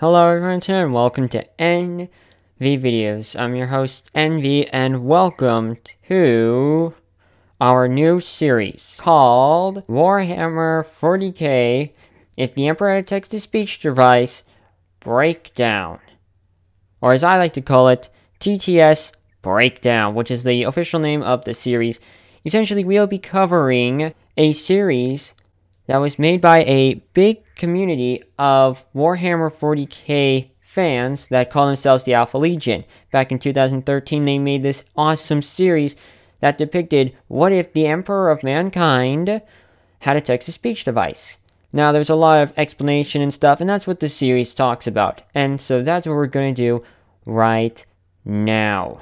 Hello everyone and welcome to NV Videos. I'm your host NV and welcome to our new series called Warhammer 40k If the Emperor had a Text-to-Speech Device Breakdown. Or as I like to call it, TTS Breakdown, which is the official name of the series. Essentially, we'll be covering a series that was made by a big community of Warhammer 40k fans that call themselves the Alpha Legion. Back in 2013, they made this awesome series that depicted what if the Emperor of Mankind had a text-to-speech device. Now, there's a lot of explanation and stuff, and that's what the series talks about. And so that's what we're going to do right now.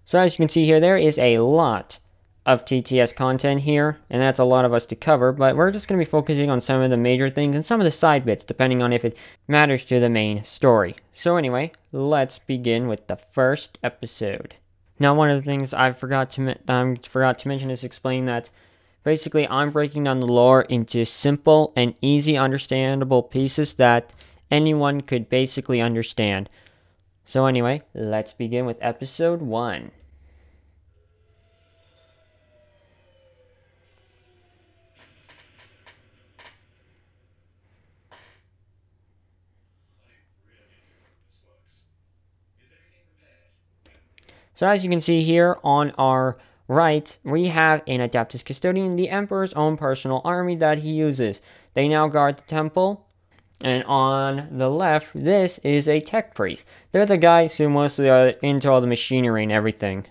So as you can see here, there is a lot of TTS content here, and that's a lot of us to cover, but we're just going to be focusing on some of the major things and some of the side bits, depending on if it matters to the main story. So anyway, let's begin with the first episode. Now, one of the things I forgot to mention is explain that basically I'm breaking down the lore into simple and easy understandable pieces that anyone could basically understand. So anyway, let's begin with episode 1. So as you can see here on our right, we have an Adeptus Custodian, the Emperor's own personal army that he uses. They now guard the temple. And on the left, this is a tech priest. They're the guys who mostly are into all the machinery and everything.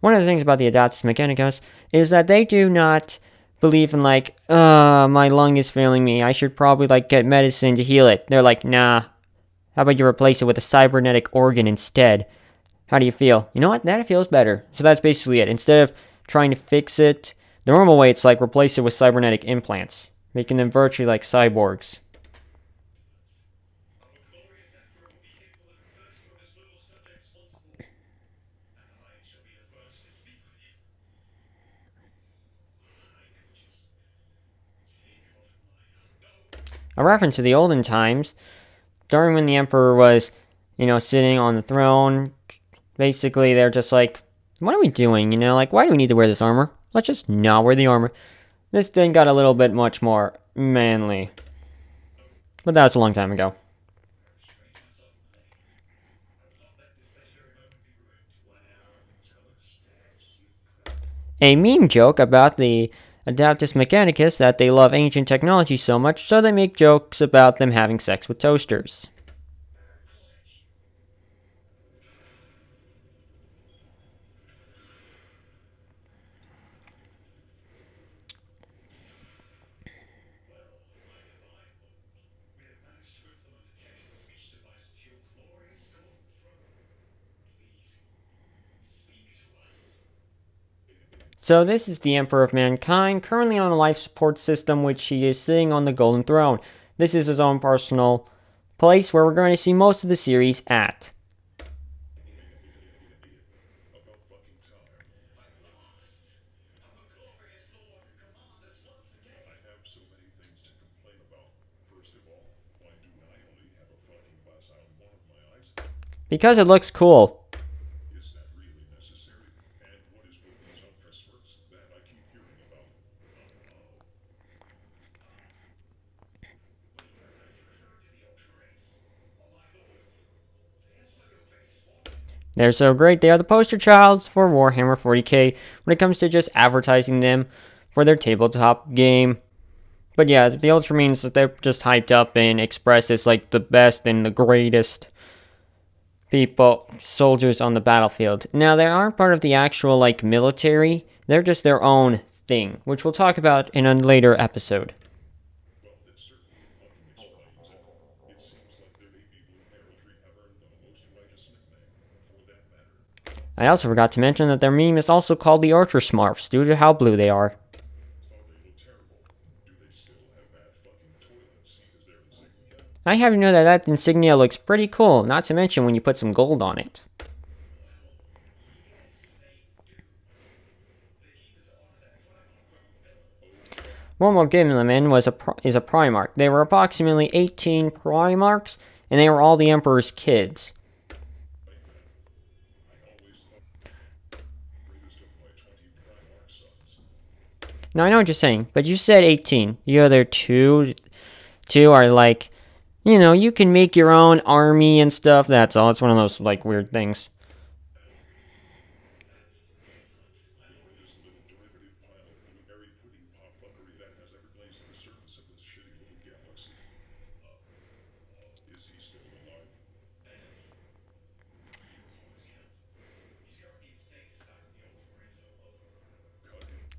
One of the things about the Adeptus Mechanicus is that they do not believe in like, my lung is failing me, I should probably like get medicine to heal it. They're like, nah, how about you replace it with a cybernetic organ instead? How do you feel? You know what, that feels better. So that's basically it. Instead of trying to fix it the normal way, it's like replace it with cybernetic implants, making them virtually like cyborgs. A reference to the olden times, during when the Emperor was, sitting on the throne. Basically, they're just like, what are we doing, like, why do we need to wear this armor? Let's just not wear the armor. This thing got a little bit much more manly. But that was a long time ago. A meme joke about the Adeptus Mechanicus that they love ancient technology so much, so they make jokes about them having sex with toasters. So this is the Emperor of Mankind, currently on a life support system, which he is sitting on the Golden Throne. This is his own personal place where we're going to see most of the series at. Because it looks cool. They're so great, they are the poster childs for Warhammer 40k when it comes to just advertising them for their tabletop game. But yeah, the Ultramarines, they're just hyped up and expressed as like the best and the greatest soldiers on the battlefield. Now, they aren't part of the actual like military, they're just their own thing, which we'll talk about in a later episode. I also forgot to mention that their meme is also called the Ultra Smurfs, due to how blue they are. I have you know that insignia looks pretty cool, not to mention when you put some gold on it. Robo Killing is a Primarch. They were approximately 18 Primarchs, and they were all the Emperor's kids. Now I know what you're saying, but you said 18. The other two are like, you know, you can make your own army and stuff. That's all. It's one of those like weird things.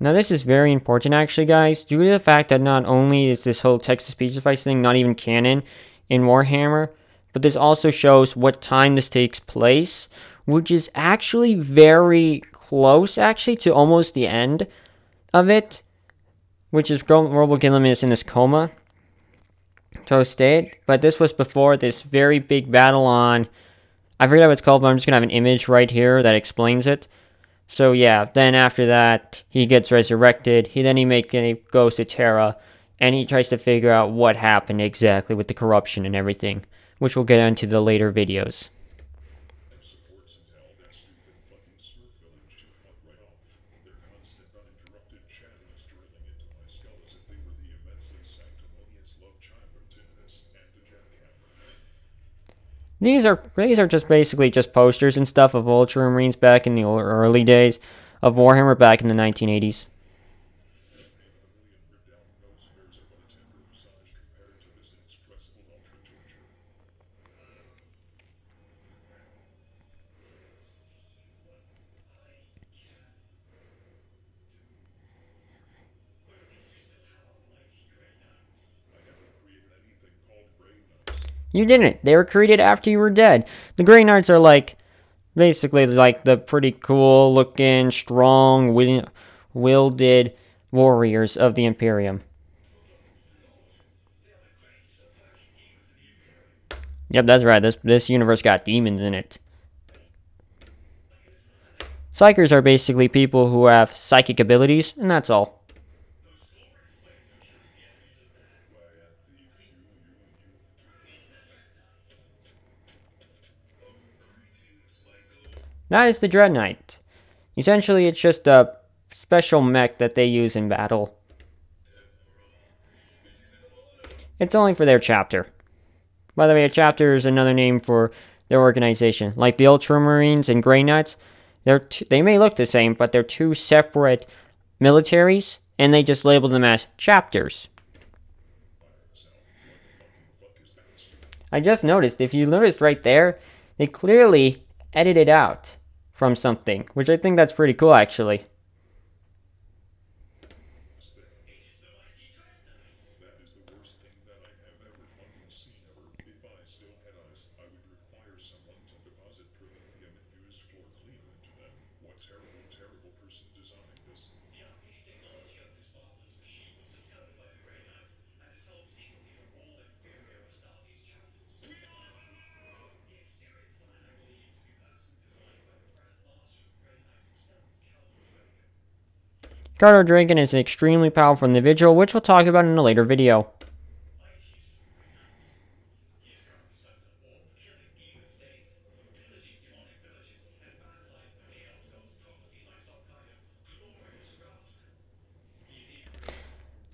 Now this is very important actually, guys, due to the fact that not only is this whole text-to-speech device thing not even canon in Warhammer, but this also shows what time this takes place, which is actually very close actually to almost the end of it, which is Robo Killing is in this coma state, but this was before this very big battle on, I forget what it's called, but I'm just going to have an image right here that explains it. So yeah, then after that, he gets resurrected. He goes to Terra, and he tries to figure out what happened exactly with the corruption and everything, which we'll get into the later videos. These are just basically just posters and stuff of Ultramarines back in the early days of Warhammer back in the 1980s. You didn't. They were created after you were dead. The Grey Knights are like, basically like the pretty cool looking, strong, wielded warriors of the Imperium. Yep, that's right. This universe got demons in it. Psykers are basically people who have psychic abilities, and that's all. That is the Dread Knight. Essentially, it's just a special mech that they use in battle. It's only for their chapter. By the way, a chapter is another name for their organization. Like the Ultramarines and Grey Knights, they may look the same, but they're two separate militaries, and they just label them as chapters. I just noticed, if you noticed right there, they clearly edited out from something, which I think that's pretty cool, actually. Carter Dragon is an extremely powerful individual, which we'll talk about in a later video.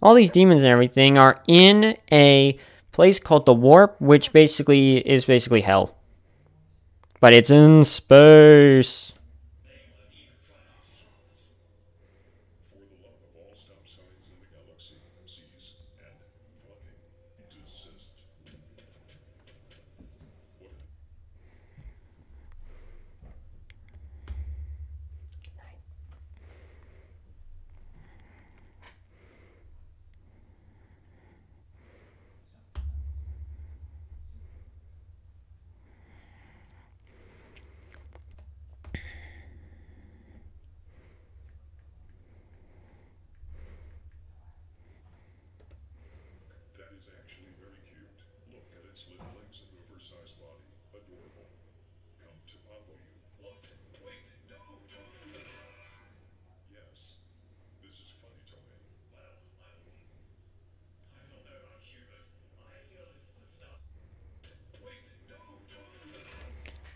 All these demons and everything are in a place called the Warp, which is basically hell. But it's in space.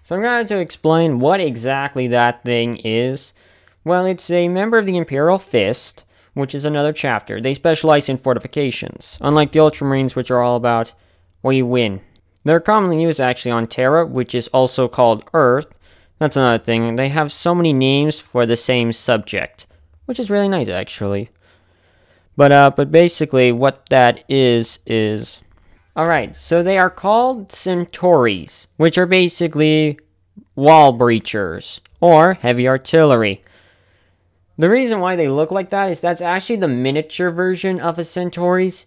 So I'm going to explain what exactly that thing is. Well, it's a member of the Imperial Fist, which is another chapter. They specialize in fortifications, unlike the Ultramarines, which are all about we win. They're commonly used actually on Terra, which is also called Earth. That's another thing. They have so many names for the same subject, which is really nice actually. But basically what that is alright, so they are called Centaurs, which are basically wall breachers, or heavy artillery. The reason why they look like that is that's actually the miniature version of a Centaurs.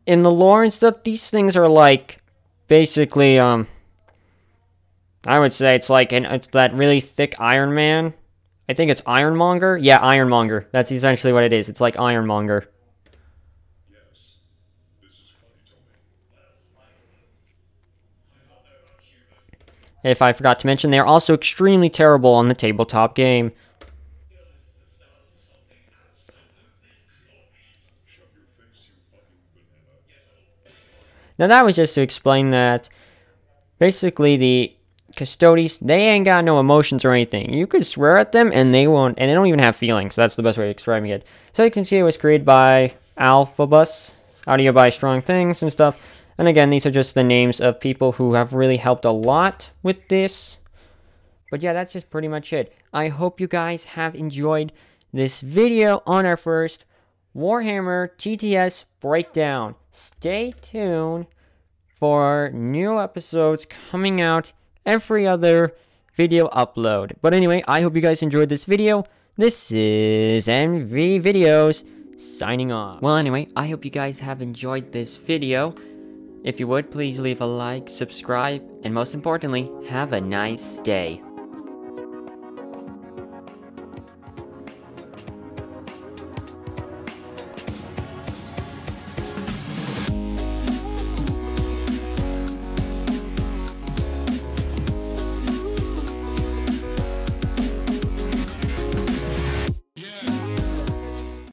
In the lore and stuff, these things are like, basically, I would say it's like, it's that really thick Iron Man. I think it's Ironmonger? Yeah, Ironmonger. That's essentially what it is. It's like Ironmonger. If I forgot to mention, they're also extremely terrible on the tabletop game. Now that was just to explain that basically the Custodes, they ain't got no emotions or anything. You could swear at them and they won't, and they don't even have feelings. That's the best way of describing it. So you can see it was created by Alphabus, audio by Strong Things and stuff. And again, these are just the names of people who have really helped a lot with this. But yeah, that's just pretty much it. I hope you guys have enjoyed this video on our first Warhammer TTS breakdown. Stay tuned for new episodes coming out every other video upload. But anyway, I hope you guys enjoyed this video. This is NV Videos signing off. Well, anyway, I hope you guys have enjoyed this video. If you would, please leave a like, subscribe, and most importantly, have a nice day.